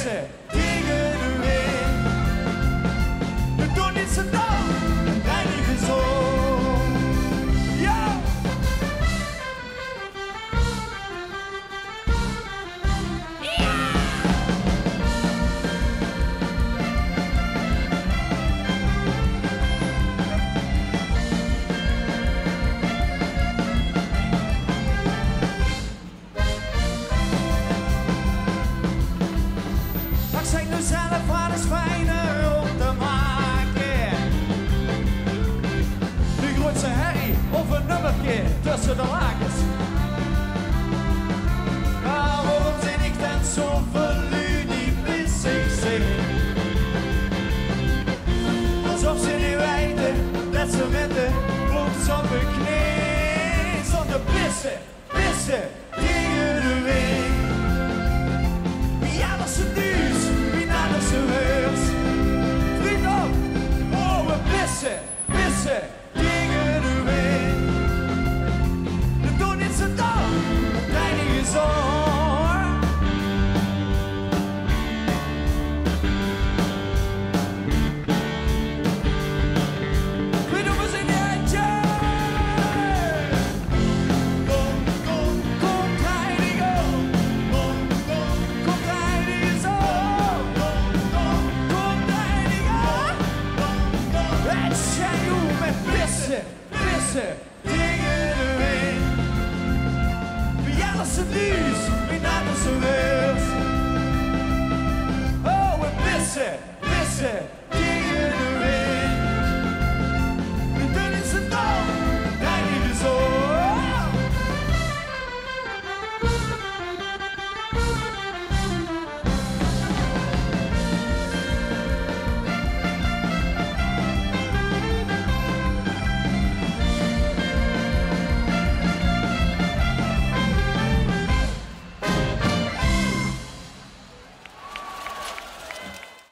pissen tegen de wind. We doen niet zo dom, reinigen zo. Ja! Zeg nu zelf wat is fijner om te maken. De grootste herrie of een nummertje tussen de lakens. Maar waarom zijn ik dan zoveel lui die pissig zijn? Alsof ze niet weten dat ze met de bloed op hun knie zonder pissen, pissen tegen de wind. Ja, dat is het nieuws. Vriend op, oh we pissen